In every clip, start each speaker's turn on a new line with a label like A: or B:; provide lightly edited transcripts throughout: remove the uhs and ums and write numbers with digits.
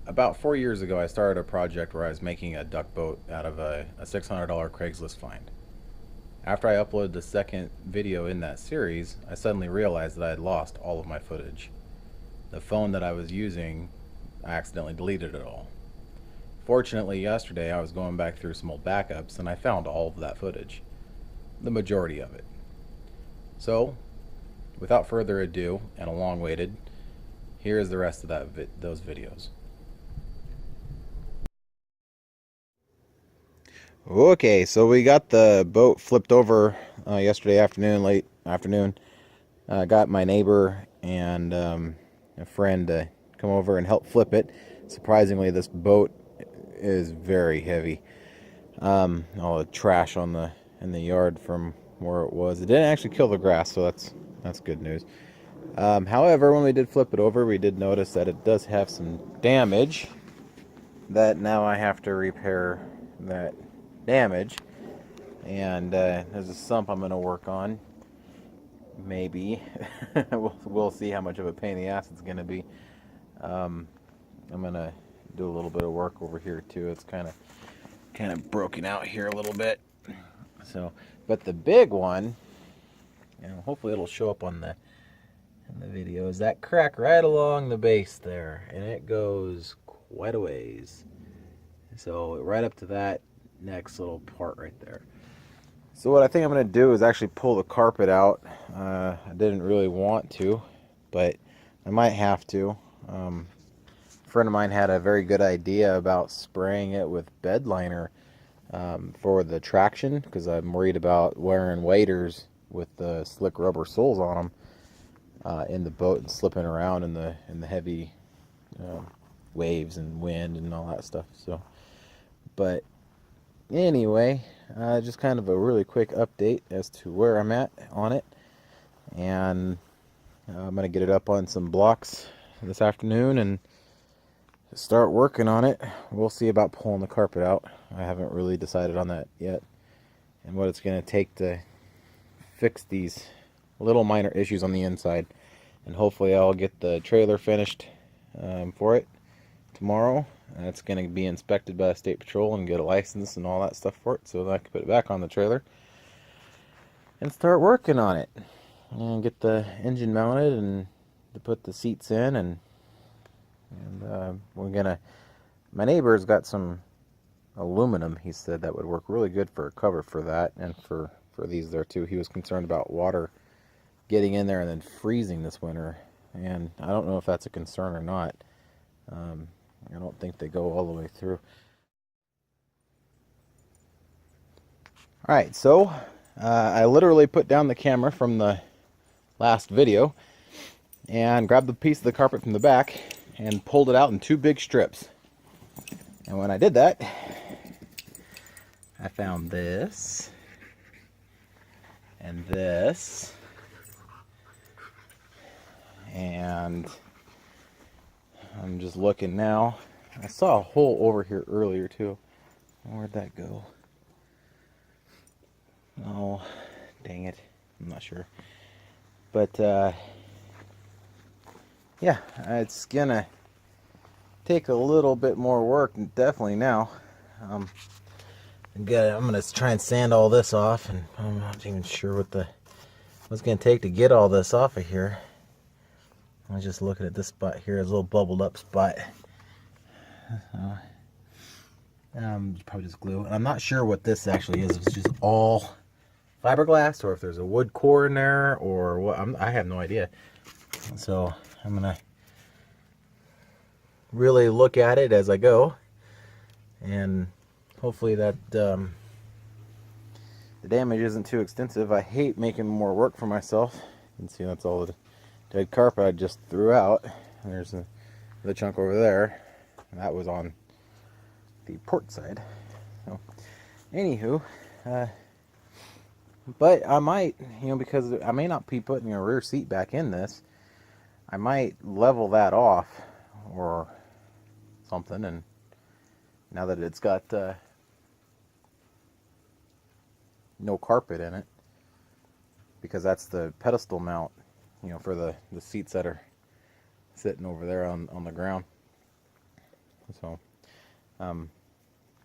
A: About 4 years ago, I started a project where I was making a duck boat out of a $600 Craigslist find. After I uploaded the second video in that series, I suddenly realized that I had lost all of my footage. The phone that I was using, I accidentally deleted it all. Fortunately, yesterday I was going back through some old backups and I found all of that footage, the majority of it. So, without further ado, and a long waited, here is the rest of those videos. Okay, so we got the boat flipped over yesterday afternoon, late afternoon. Got my neighbor and a friend to come over and help flip it. Surprisingly, this boat is very heavy. All the trash on the in the yard from where it was. It didn't actually kill the grass, so that's good news. However, when we did flip it over, we did notice that it does have some damage. That now I have to repair that damage, and there's a sump I'm going to work on. Maybe we'll see how much of a pain in the ass it's going to be. I'm going to do a little bit of work over here too. It's kind of broken out here a little bit. So, but the big one, hopefully it'll show up on the in the video, is that crack right along the base there, and it goes quite a ways. So right up to that next little part right there. So what I think I'm going to do is actually pull the carpet out. I didn't really want to, but I might have to. A friend of mine had a very good idea about spraying it with bed liner for the traction, because I'm worried about wearing waders with the slick rubber soles on them in the boat and slipping around in the heavy waves and wind and all that stuff. So, but anyway, just kind of a really quick update as to where I'm at on it, and I'm gonna get it up on some blocks this afternoon and start working on it. We'll see about pulling the carpet out. I haven't really decided on that yet, and what it's gonna take to fix these little minor issues on the inside, and hopefully I'll get the trailer finished for it tomorrow. It's going to be inspected by the state patrol and get a license and all that stuff for it, so that I can put it back on the trailer and start working on it and get the engine mounted and to put the seats in, and we're gonna, my neighbor's got some aluminum, he said, that would work really good for a cover for that, and for these there too. He was concerned about water getting in there and then freezing this winter, and I don't know if that's a concern or not. I don't think they go all the way through. Alright, so I literally put down the camera from the last video and grabbed the piece of the carpet from the back and pulled it out in two big strips. And when I did that, I found this and this, and I'm just looking now. I saw a hole over here earlier too. Where'd that go? Oh, dang it. I'm not sure. But yeah, it's gonna take a little bit more work, definitely now. I'm gonna try and sand all this off, and I'm not even sure what's gonna take to get all this off of here. I was just looking at this spot here, a little bubbled up spot. Probably just glue. And I'm not sure what this actually is. If it's just all fiberglass, or if there's a wood core in there, or what. I have no idea. So I'm gonna really look at it as I go, and hopefully that the damage isn't too extensive. I hate making more work for myself. You can see that's all the dead carpet I just threw out. And there's the chunk over there, and that was on the port side. So, anywho, but I might, because I may not be putting a rear seat back in this, I might level that off or something. And now that it's got no carpet in it, because that's the pedestal mount, for the seats that are sitting over there on the ground. So,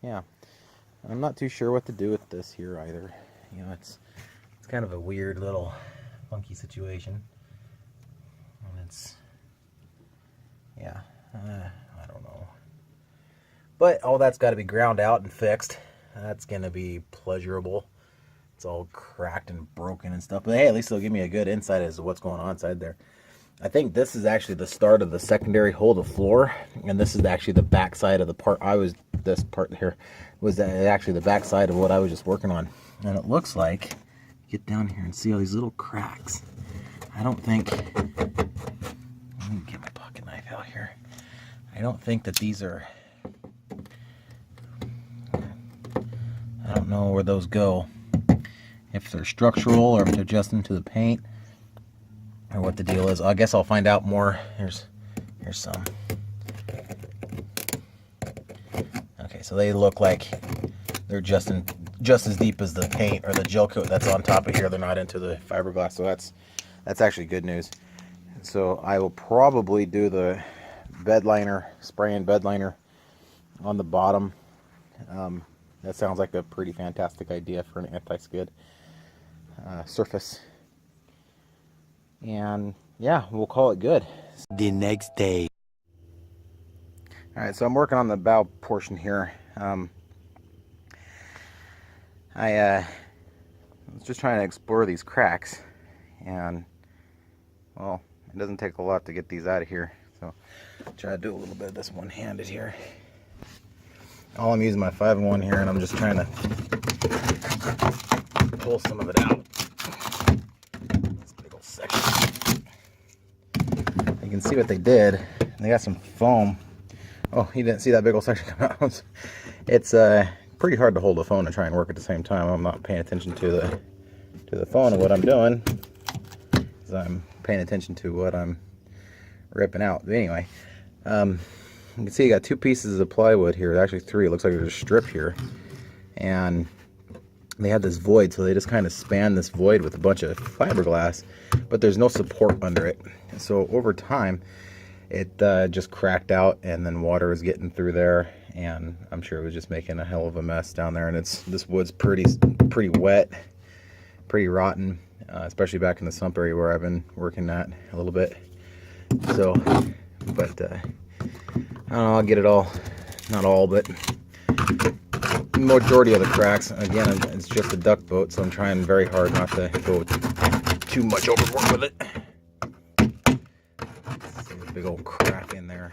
A: yeah, I'm not too sure what to do with this here either. You know, it's kind of a weird little funky situation, and it's, yeah, I don't know. But all that's got to be ground out and fixed. That's gonna be pleasurable. It's all cracked and broken and stuff, but hey, at least it'll give me a good insight as to what's going on inside there. I think this is actually the start of the secondary hole to floor, and this is actually the back side of the part this part here was actually the back side of what I was just working on. And it looks like, get down here and see all these little cracks. I don't think, let me get my pocket knife out here. I don't think that these are, I don't know where those go. If they're structural or if they're just into the paint or what the deal is. I guess I'll find out more. Here's some. Okay, so they look like they're just as deep as the paint or the gel coat that's on top of here. They're not into the fiberglass, so that's actually good news. So I will probably do the bed liner, spray-in bed liner on the bottom. That sounds like a pretty fantastic idea for an anti-skid surface. And yeah, we'll call it good.
B: The next day.
A: Alright, so I'm working on the bow portion here. I was just trying to explore these cracks, and well, it doesn't take a lot to get these out of here, so I'll try to do a little bit of this one-handed here. I'm using my 5-in-1 here, and I'm just trying to pull some of it out. This big old section. You can see what they did. They got some foam. Oh, you didn't see that big old section come out. It's pretty hard to hold the phone and try and work at the same time. I'm not paying attention to the phone and what I'm doing, because I'm paying attention to what I'm ripping out. But anyway, you can see you got 2 pieces of plywood here. Actually 3. It looks like there's a strip here, and they had this void, so they just kind of spanned this void with a bunch of fiberglass, but there's no support under it. So over time, it just cracked out, and then water was getting through there, and I'm sure it was just making a hell of a mess down there. And this wood's pretty wet, pretty rotten, especially back in the sump area where I've been working at a little bit. So, but I don't know, I'll get it all, not all, but the majority of the cracks. Again, it's just a duck boat, so I'm trying very hard not to go too much overboard with it. See a big old crack in there.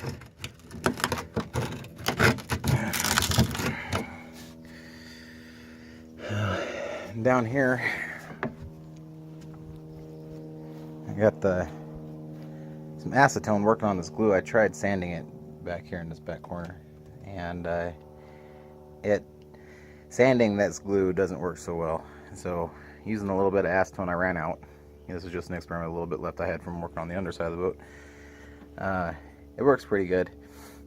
A: Down here, I got some acetone working on this glue. I tried sanding it back here in this back corner, and sanding this glue doesn't work so well. So using a little bit of acetone, I ran out. This is just an experiment, a little bit left I had from working on the underside of the boat. It works pretty good.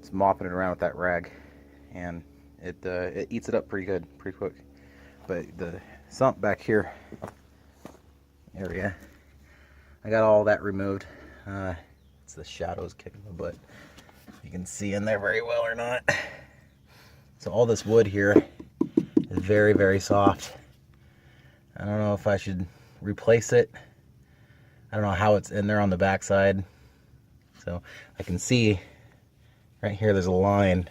A: Just mopping it around with that rag, and it eats it up pretty good, pretty quick. But the sump back here area, I got all that removed. It's the shadows kicking my butt. You can see in there very well or not. So all this wood here is very, very soft. I don't know if I should replace it. I don't know how it's in there on the backside. So I can see right here there's a line,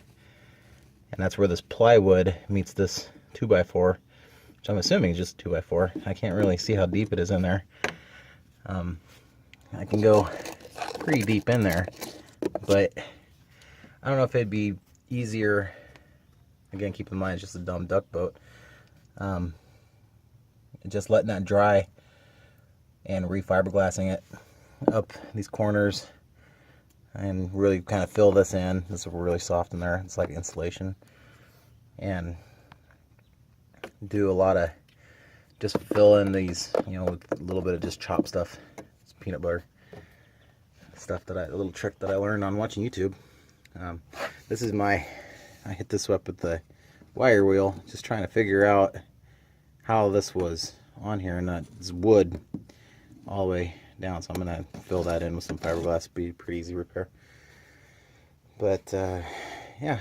A: and that's where this plywood meets this 2x4, which I'm assuming is just 2x4. I can't really see how deep it is in there. I can go pretty deep in there, but I don't know if it'd be easier. Again, keep in mind it's just a dumb duck boat. Just letting that dry and refiberglassing it up these corners and really kind of fill this in. This is really soft in there. It's like insulation. And do a lot of just fill in these, you know, with a little bit of just chopped stuff. It's peanut butter stuff that a little trick that I learned on watching YouTube. This is I hit this up with the wire wheel, just trying to figure out how this was on here, and that's wood all the way down. So I'm gonna fill that in with some fiberglass. Be pretty easy repair. But yeah,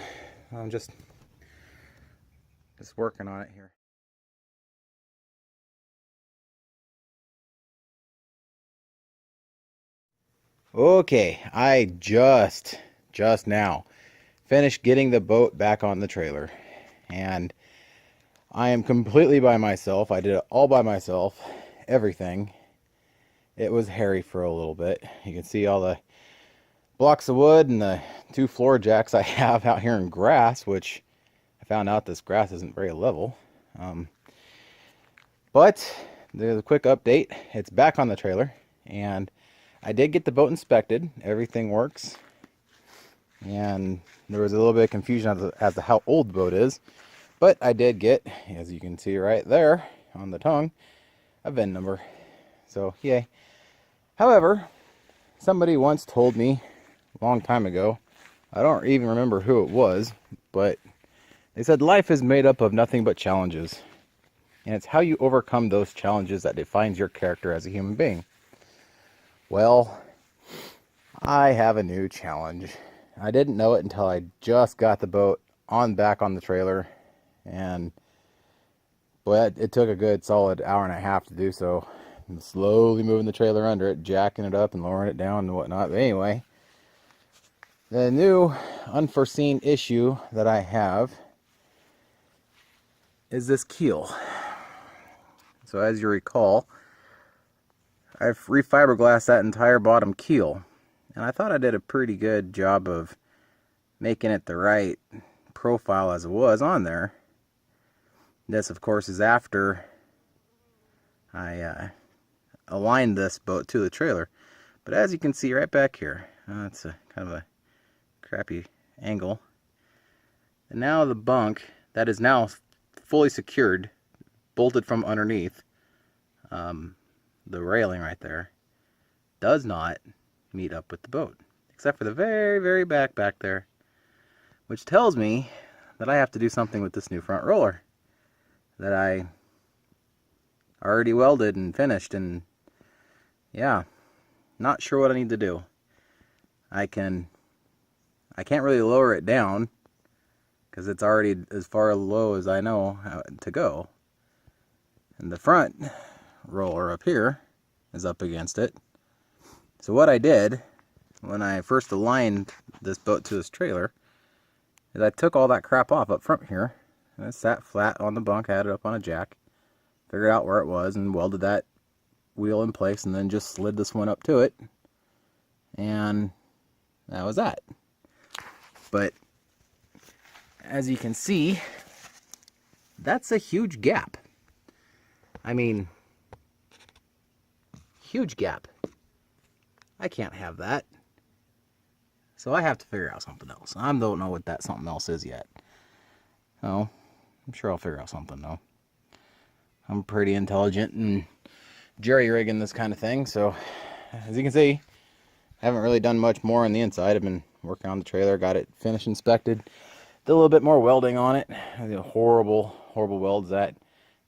A: I'm just working on it here. Okay, I just now finished getting the boat back on the trailer, and I am completely by myself. I did it all by myself, everything. It was hairy for a little bit. You can see all the blocks of wood and the 2 floor jacks I have out here in grass, which I found out this grass isn't very level. But there's a quick update. It's back on the trailer, and I did get the boat inspected. Everything works. And there was a little bit of confusion as to how old the boat is. But I did get, as you can see right there on the tongue, a VIN number. So, yay. However, somebody once told me a long time ago, I don't even remember who it was, but they said life is made up of nothing but challenges. And it's how you overcome those challenges that defines your character as a human being. Well, I have a new challenge. I didn't know it until I just got the boat back on the trailer, but it took a good solid hour and a half to do so. I'm slowly moving the trailer under it, jacking it up and lowering it down and whatnot. But anyway, the new unforeseen issue that I have is this keel. So as you recall, I've refiberglassed that entire bottom keel, and I thought I did a pretty good job of making it the right profile as it was on there. This, of course, is after I aligned this boat to the trailer. But as you can see right back here, it's a kind of a crappy angle. And now the bunk that is now fully secured, bolted from underneath, the railing right there, does not meet up with the boat, except for the very, very back there, which tells me that I have to do something with this new front roller that I already welded and finished. And yeah, not sure what I need to do. I can't really lower it down because it's already as far low as I know how to go, and the front roller up here is up against it. So what I did when I first aligned this boat to this trailer is I took all that crap off up front here, and it sat flat on the bunk. I had it up on a jack, figured out where it was, and welded that wheel in place, and then just slid this one up to it, and that was that. But as you can see, that's a huge gap. I mean, huge gap. I can't have that. So I have to figure out something else. I don't know what that something else is yet. Oh, I'm sure I'll figure out something though. I'm pretty intelligent and jerry-rigging this kind of thing. So as you can see, I haven't really done much more on the inside. I've been working on the trailer, got it finished, inspected, did a little bit more welding on it. Horrible welds. That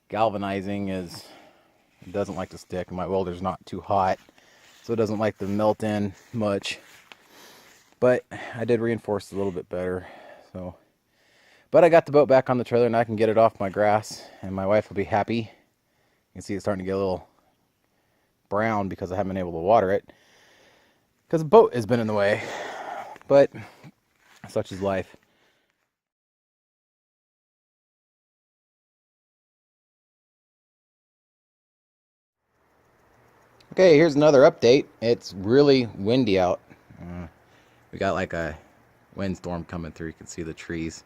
A: galvanizing doesn't like to stick. My welder's not too hot, so it doesn't like to melt in much. But I did reinforce it a little bit better. So, but I got the boat back on the trailer, and I can get it off my grass, and my wife will be happy. You can see it's starting to get a little brown because I haven't been able to water it, because the boat has been in the way. But such is life. Okay, here's another update. It's really windy out. We got like a windstorm coming through. You can see the trees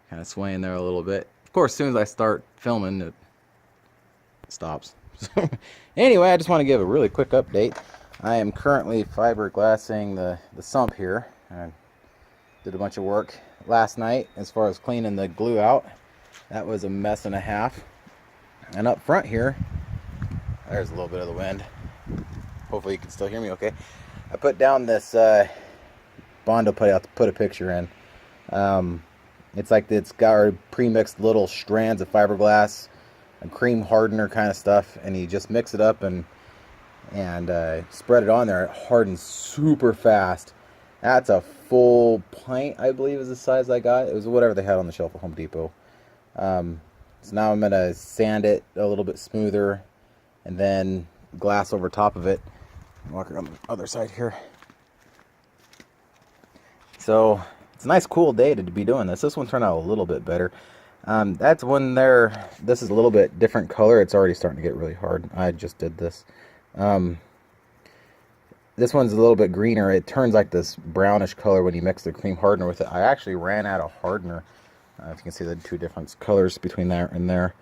A: kind of swaying there a little bit. Of course, as soon as I start filming, it stops. So anyway, I just want to give a really quick update. I am currently fiberglassing the sump here. I did a bunch of work last night as far as cleaning the glue out. That was a mess and a half. And up front here, there's a little bit of the wind. Hopefully you can still hear me okay. I put down this Bondo putty. I'll put a picture in. It's like it's got pre-mixed little strands of fiberglass and cream hardener kind of stuff, and you just mix it up and spread it on there. It hardens super fast, That's a full pint, I believe, is the size I got. It was whatever they had on the shelf at Home Depot. So now I'm going to sand it a little bit smoother and then glass over top of it. Walk around the other side here. So it's a nice cool day to be doing this. This one turned out a little bit better. That's one there. This is a little bit different color. It's already starting to get really hard. I just did this. This one's a little bit greener. It turns like this brownish color when you mix the cream hardener with it. I actually ran out of hardener. If you can see the two different colors between there and there.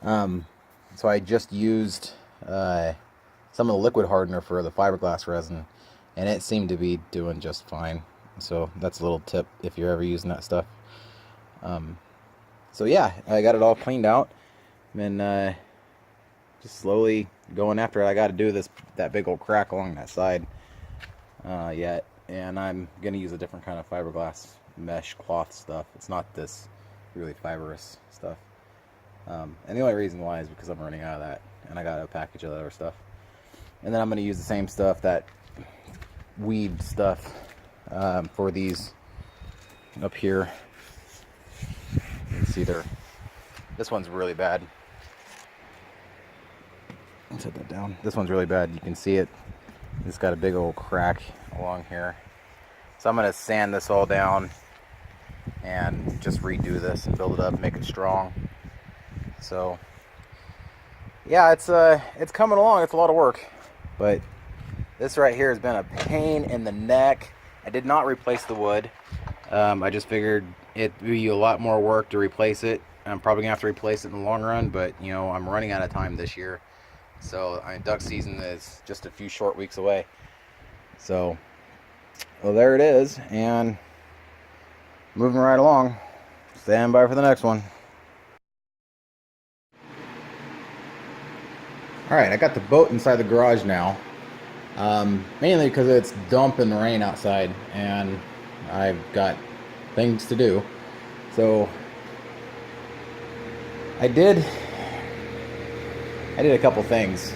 A: So I just used some of the liquid hardener for the fiberglass resin, and it seemed to be doing just fine. So that's a little tip if you're ever using that stuff. So yeah, I got it all cleaned out, and then just slowly going after it. I got to do that big old crack along that side yet, and I'm gonna use a different kind of fiberglass mesh cloth stuff. It's not this really fibrous stuff, and the only reason why is because I'm running out of that, and I got a package of that other stuff. And then I'm gonna use the same stuff, that weed stuff, for these up here. You can see this one's really bad. Set that down. This one's really bad. You can see it. It's got a big old crack along here. So I'm going to sand this all down and just redo this and build it up, make it strong. So yeah, it's coming along. It's a lot of work, but this right here has been a pain in the neck. I did not replace the wood. I just figured it'd be a lot more work to replace it. I'm probably gonna have to replace it in the long run, but you know, I'm running out of time this year. So duck season is just a few short weeks away. So, well, there it is, and moving right along. Stand by for the next one. Alright, I got the boat inside the garage now. Mainly because it's dumping rain outside, and I've got things to do. So, I did a couple things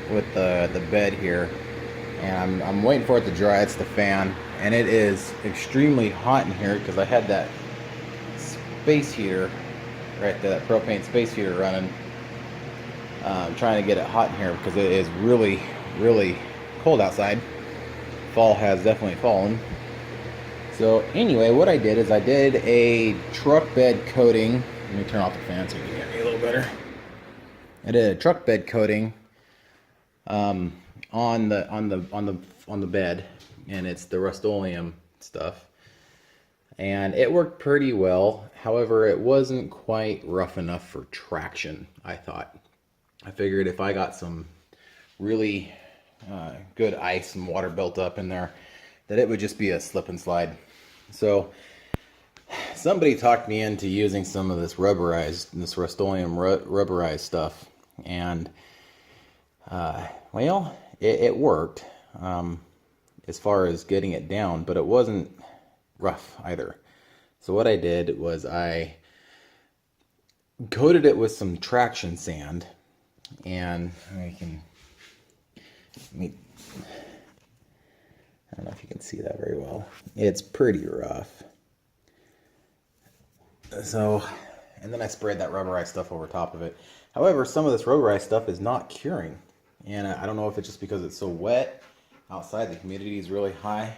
A: with the bed here, and I'm waiting for it to dry. It's the fan, and it is extremely hot in here because I had that space heater right there, that propane space heater running. I'm trying to get it hot in here because it is really, really cold outside. Fall has definitely fallen. So anyway, what I did is I did a truck bed coating. Let me turn off the fan so you can hear me a little better. I did a truck bed coating on the bed, and it's the Rust-Oleum stuff, and it worked pretty well. However, it wasn't quite rough enough for traction, I thought. I figured if I got some really good ice and water built up in there, that it would just be a slip and slide. So somebody talked me into using some of this Rust-Oleum rubberized stuff, and well, it worked as far as getting it down, but it wasn't rough either. So what I did was I coated it with some traction sand, and I don't know if you can see that very well. It's pretty rough. So, and then I sprayed that rubberized stuff over top of it. However, some of this rubberized stuff is not curing. And I don't know if it's just because it's so wet outside, the humidity is really high,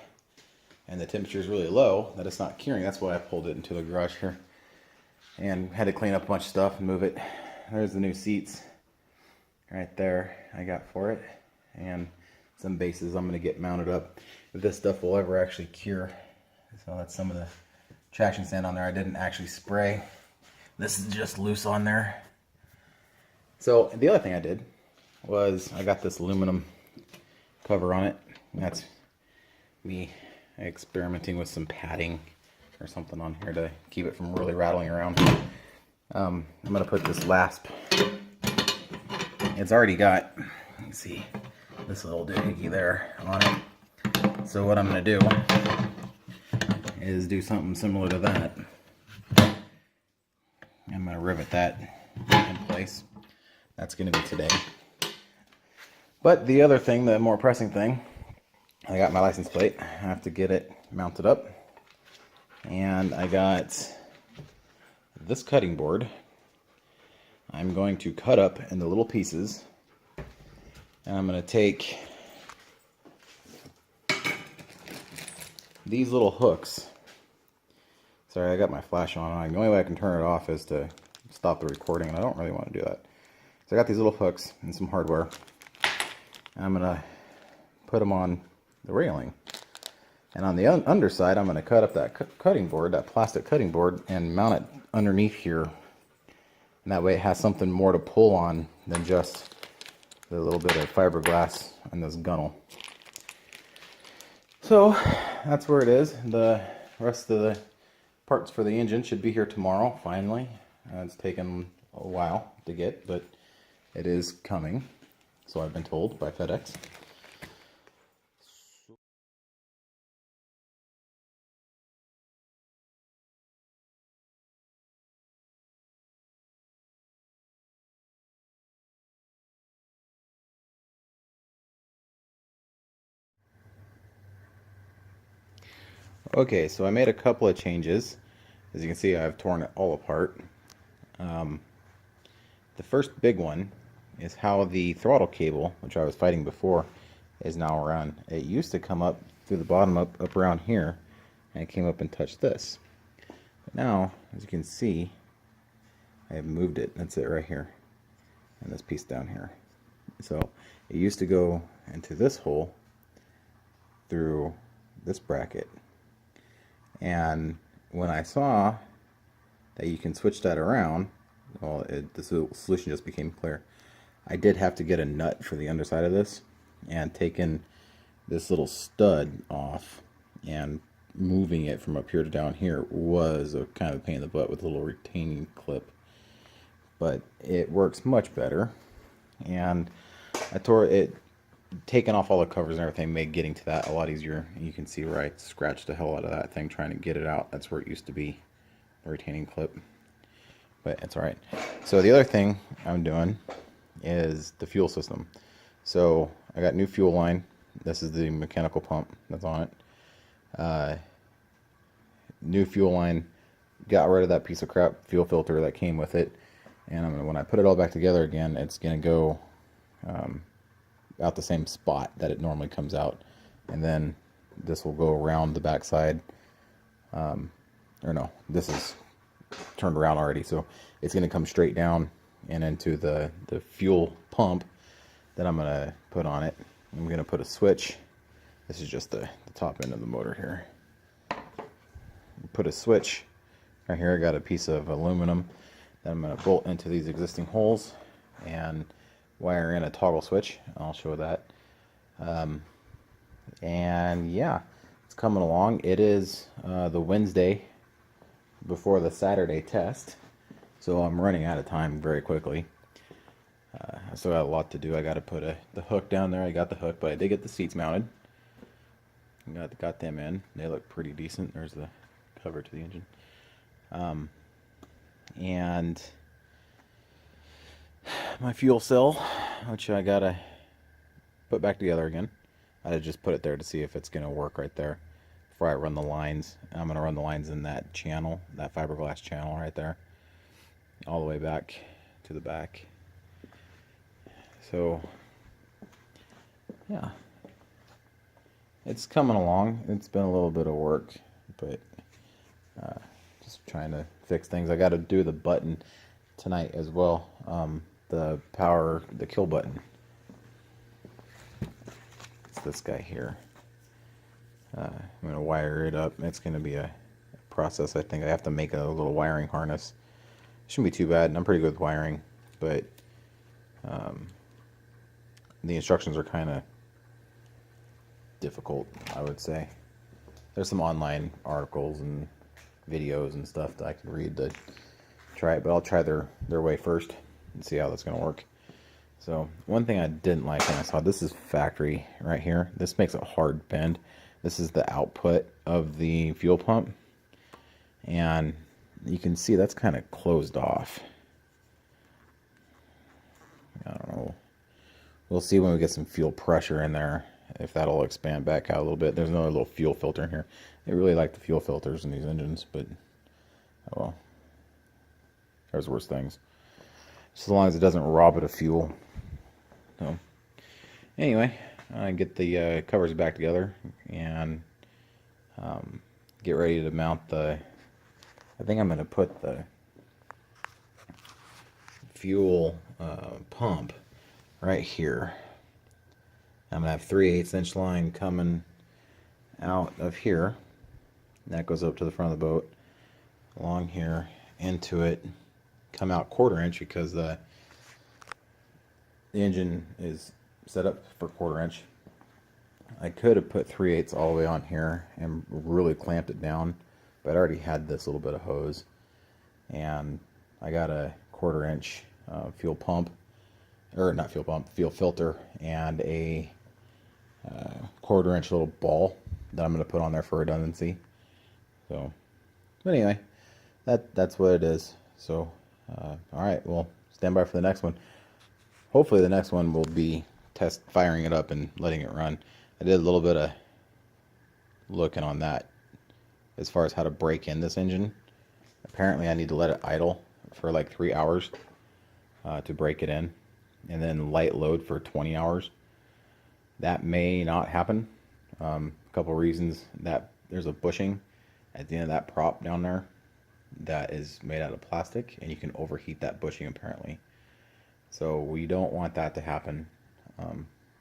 A: and the temperature is really low, that it's not curing. That's why I pulled it into the garage here. And had to clean up a bunch of stuff and move it. There's the new seats right there I got for it. And some bases I'm going to get mounted up if this stuff will ever actually cure. So that's some of the traction sand on there. I didn't actually spray. This is just loose on there. So the other thing I did was I got this aluminum cover on it. That's me experimenting with some padding or something on here to keep it from really rattling around. I'm going to put this lasp. It's already got, you can see, this little doohickey there on it. So what I'm going to do is do something similar to that. I'm going to rivet that in place. That's going to be today. But the other thing, the more pressing thing, I got my license plate. I have to get it mounted up, and I got this cutting board. I'm going to cut up into little pieces, and I'm going to take these little hooks. Sorry, I got my flash on. The only way I can turn it off is to stop the recording, and I don't really want to do that. So I got these little hooks and some hardware, and I'm going to put them on the railing. And on the underside, I'm going to cut up that cutting board, that plastic cutting board, and mount it underneath here. And that way it has something more to pull on than just the little bit of fiberglass and this gunnel. So that's where it is. The rest of the parts for the engine should be here tomorrow, finally. It's taken a while to get, but it is coming. So I've been told by FedEx. Okay, so I made a couple of changes. As you can see, I've torn it all apart. The first big one is how the throttle cable, which I was fighting before, is now run. It used to come up through the bottom up around here, and it came up and touched this. But now, as you can see, I have moved it. That's it right here, and this piece down here. So it used to go into this hole through this bracket. And when I saw that you can switch that around, well, the solution just became clear. I did have to get a nut for the underside of this and taking this little stud off, and moving it from up here to down here was a kind of a pain in the butt with a little retaining clip. But it works much better, and I tore it. Taking off all the covers and everything made getting to that a lot easier. You can see where I scratched the hell out of that thing trying to get it out. That's where it used to be, the retaining clip. But it's alright. So the other thing I'm doing is the fuel system. So I got new fuel line. This is the mechanical pump that's on it. New fuel line. Got rid of that piece of crap fuel filter that came with it. And when I put it all back together again, it's going to go out the same spot that it normally comes out, and then this will go around the backside. Or no, this is turned around already, so it's going to come straight down and into the fuel pump that I'm going to put on it. I'm going to put a switch. This is just the top end of the motor here. Put a switch right here. I got a piece of aluminum that I'm going to bolt into these existing holes and wire in a toggle switch. I'll show that. And yeah, it's coming along. It is the Wednesday before the Saturday test, so I'm running out of time very quickly. I still got a lot to do. I got to put the hook down there. I got the hook, but I did get the seats mounted. Got them in. They look pretty decent. There's the cover to the engine. And my fuel cell, which I gotta put back together again. I just put it there to see if it's gonna work right there before I run the lines. I'm gonna run the lines in that channel, that fiberglass channel right there, all the way back to the back. So yeah, it's coming along. It's been a little bit of work, but just trying to fix things. I got to do the button tonight as well. The kill button. It's this guy here. I'm going to wire it up. It's going to be a process. I think I have to make a little wiring harness. Shouldn't be too bad. I'm pretty good with wiring, but the instructions are kind of difficult, I would say. There's some online articles and videos and stuff that I can read to try it, but I'll try their way first and see how that's going to work. So one thing I didn't like when I saw this is factory right here. This makes a hard bend. This is the output of the fuel pump, and you can see that's kind of closed off. I don't know. We'll see when we get some fuel pressure in there if that'll expand back out a little bit. There's another little fuel filter in here. They really like the fuel filters in these engines, but oh well. There's worse things. Just as long as it doesn't rob it of fuel. So anyway, I get the covers back together and get ready to mount the. I think I'm going to put the fuel pump right here. I'm going to have 3/8 inch line coming out of here. And that goes up to the front of the boat, along here, into it, come out 1/4 inch because the engine is set up for 1/4 inch. I could have put 3/8 all the way on here and really clamped it down, but I already had this little bit of hose, and I got a 1/4 inch fuel pump, or not fuel pump, fuel filter, and a 1/4 inch little ball that I'm going to put on there for redundancy. So, but anyway, that's what it is. So, all right, well, stand by for the next one. Hopefully the next one will be test firing it up and letting it run. I did a little bit of looking on that as far as how to break in this engine. Apparently I need to let it idle for like 3 hours to break it in, and then light load for 20 hours. That may not happen. A couple reasons: that there's a bushing at the end of that prop down there that is made out of plastic, and you can overheat that bushing apparently. So we don't want that to happen.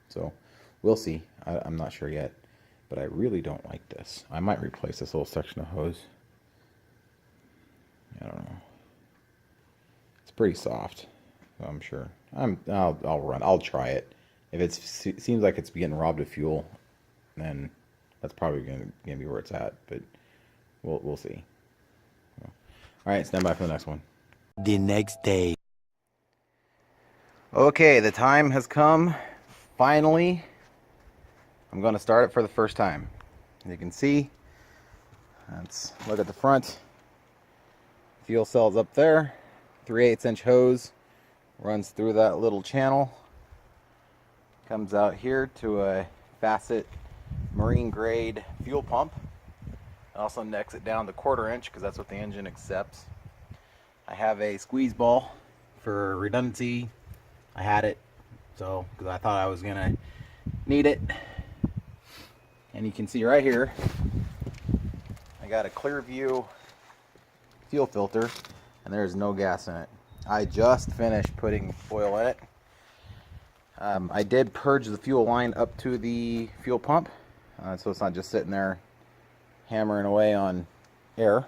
A: So we'll see. I'm not sure yet, but I really don't like this. I might replace this little section of hose. I don't know. It's pretty soft, so I'm sure. I'll run. I'll try it. If it seems like it's getting robbed of fuel, then that's probably gonna be where it's at. But we'll see. All right, stand by for the next one.
B: The next day.
A: Okay, the time has come. Finally, I'm going to start it for the first time. As you can see, let's look at the front. Fuel cell's up there. 3/8 inch hose runs through that little channel. Comes out here to a Facet marine grade fuel pump. It also necks it down to 1/4 inch because that's what the engine accepts. I have a squeeze ball for redundancy. I had it, so because I thought I was gonna need it. And you can see right here, I got a Clearview fuel filter, and there's no gas in it. I just finished putting oil in it. I did purge the fuel line up to the fuel pump, so it's not just sitting there hammering away on air.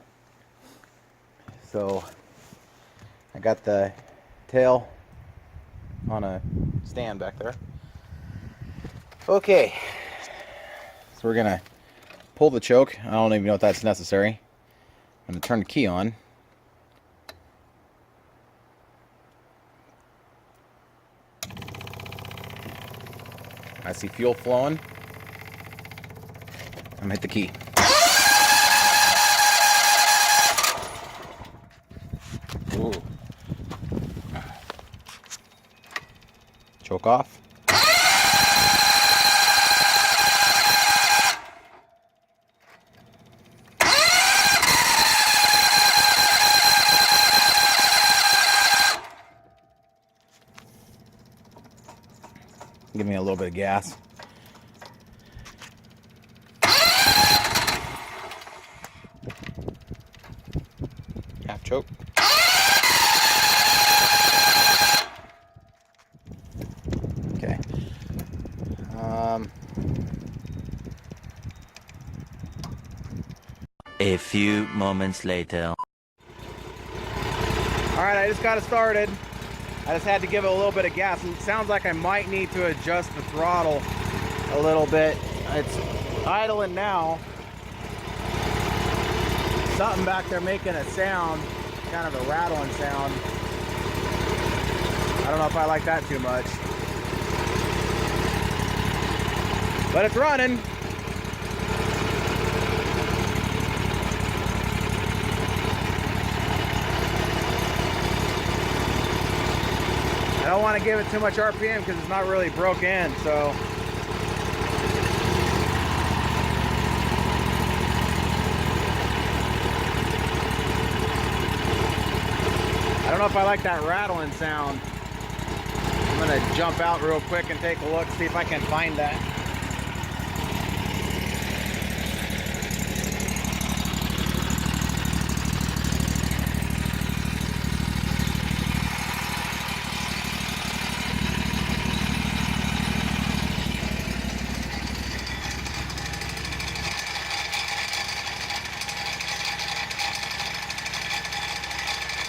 A: So I got the tail on a stand back there. Okay, so we're gonna pull the choke. I don't even know if that's necessary. I'm gonna turn the key on. I see fuel flowing. I'm gonna hit the key. Ooh. Choke off. Give me a little bit of gas. Half choke. Okay.
B: A few moments later.
A: Alright, I just got it started. I just had to give it a little bit of gas. It sounds like I might need to adjust the throttle a little bit. It's idling now. Something back there making a sound, kind of a rattling sound. I don't know if I like that too much. But it's running. I don't want to give it too much RPM because it's not really broke in, so know if I like that rattling sound. I'm gonna jump out real quick and take a look, see if I can find that.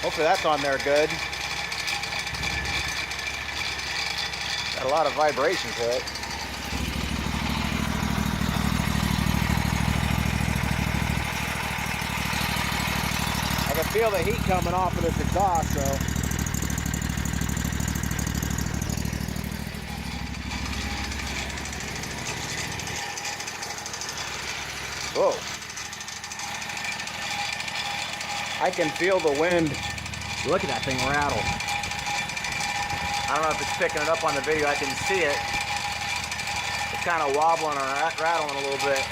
A: Hopefully that's on there good. Got a lot of vibration to it. I can feel the heat coming off of this exhaust, so. Whoa. I can feel the wind. Look at that thing rattle. I don't know if it's picking it up on the video. I can see it. It's kind of wobbling or rattling a little bit.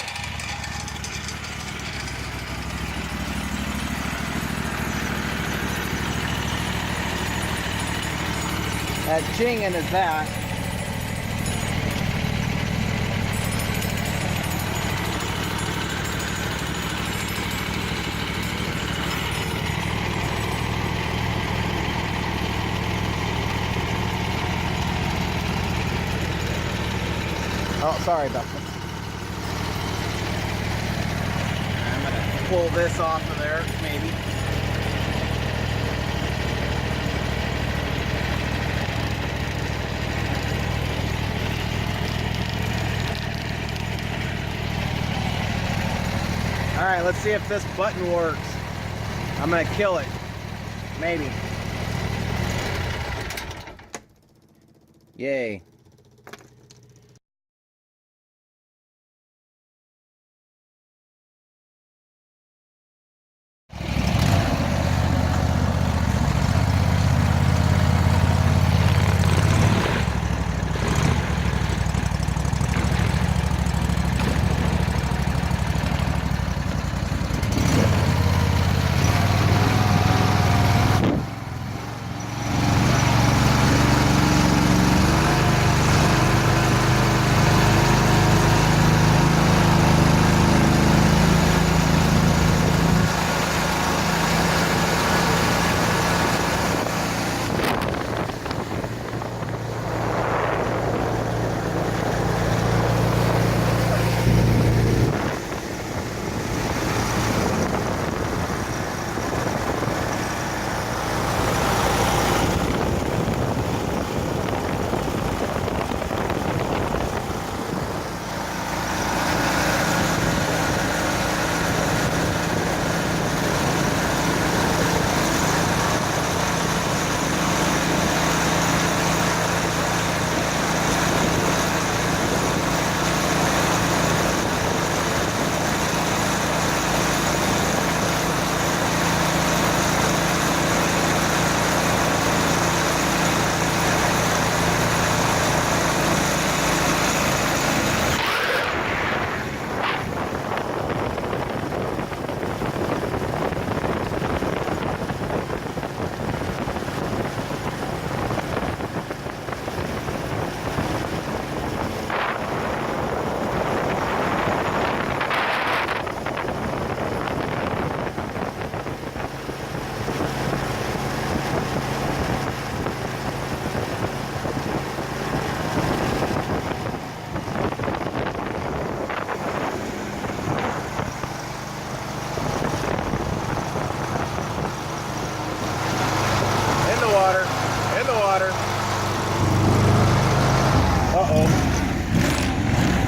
A: As chinging as that. Oh, sorry about that. I'm gonna pull this off of there, maybe. All right, let's see if this button works. I'm gonna kill it, maybe. Yay.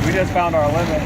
A: We just found our limit.